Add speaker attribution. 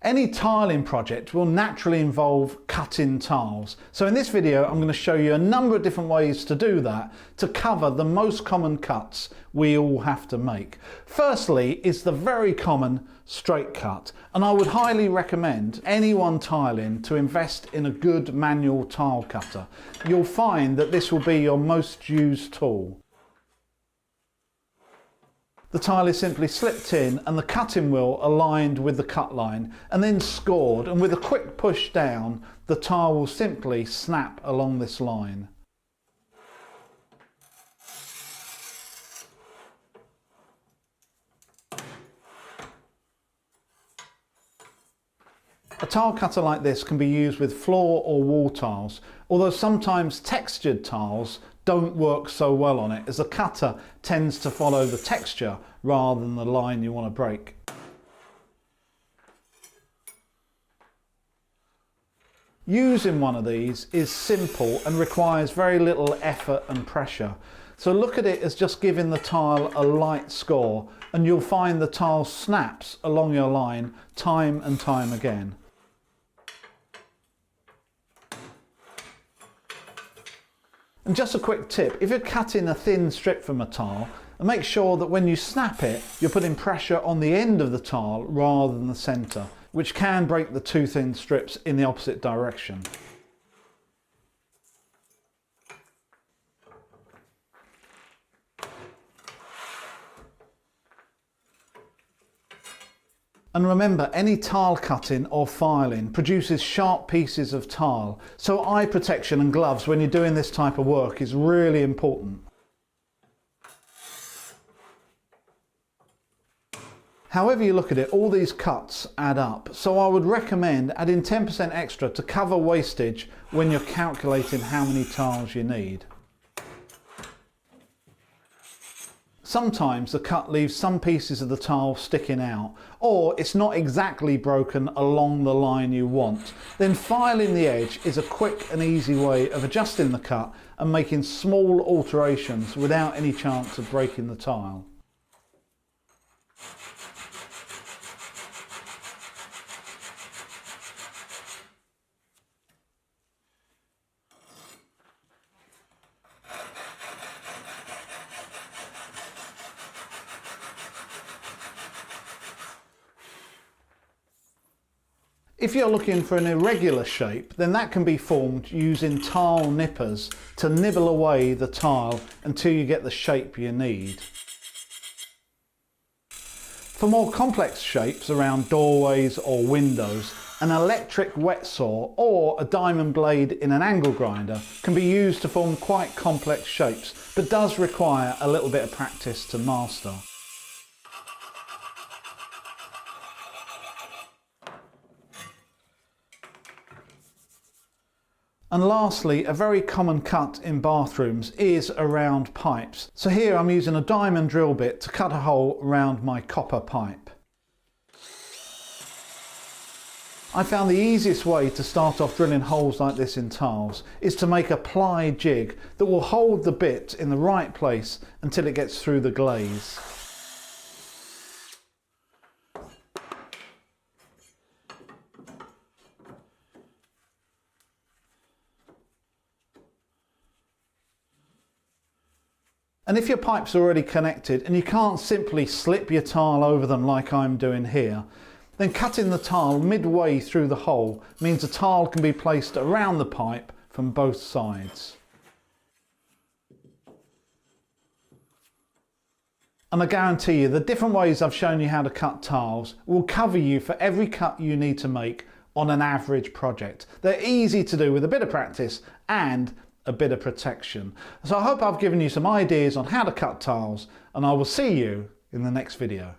Speaker 1: Any tiling project will naturally involve cutting tiles. So in this video, I'm going to show you a number of different ways to do that to cover the most common cuts we all have to make. Firstly is the very common straight cut, and I would highly recommend anyone tiling to invest in a good manual tile cutter. You'll find that this will be your most used tool. The tile is simply slipped in and the cutting wheel aligned with the cut line and then scored, and with a quick push down the tile will simply snap along this line. A tile cutter like this can be used with floor or wall tiles, although sometimes textured tiles don't work so well on it, as the cutter tends to follow the texture rather than the line you want to break. Using one of these is simple and requires very little effort and pressure. So look at it as just giving the tile a light score, and you'll find the tile snaps along your line time and time again. And just a quick tip, if you're cutting a thin strip from a tile, make sure that when you snap it, you're putting pressure on the end of the tile rather than the centre, which can break the two thin strips in the opposite direction. And remember, any tile cutting or filing produces sharp pieces of tile, so eye protection and gloves when you're doing this type of work is really important. However you look at it, all these cuts add up, so I would recommend adding 10% extra to cover wastage when you're calculating how many tiles you need. Sometimes the cut leaves some pieces of the tile sticking out, or it's not exactly broken along the line you want. Then filing the edge is a quick and easy way of adjusting the cut and making small alterations without any chance of breaking the tile. If you're looking for an irregular shape, then that can be formed using tile nippers to nibble away the tile until you get the shape you need. For more complex shapes around doorways or windows, an electric wet saw or a diamond blade in an angle grinder can be used to form quite complex shapes, but does require a little bit of practice to master. And lastly, a very common cut in bathrooms is around pipes. So here I'm using a diamond drill bit to cut a hole around my copper pipe. I found the easiest way to start off drilling holes like this in tiles is to make a ply jig that will hold the bit in the right place until it gets through the glaze. And if your pipes are already connected and you can't simply slip your tile over them like I'm doing here, then cutting the tile midway through the hole means the tile can be placed around the pipe from both sides. And I guarantee you the different ways I've shown you how to cut tiles will cover you for every cut you need to make on an average project. They're easy to do with a bit of practice and a bit of protection. So I hope I've given you some ideas on how to cut tiles, and I will see you in the next video.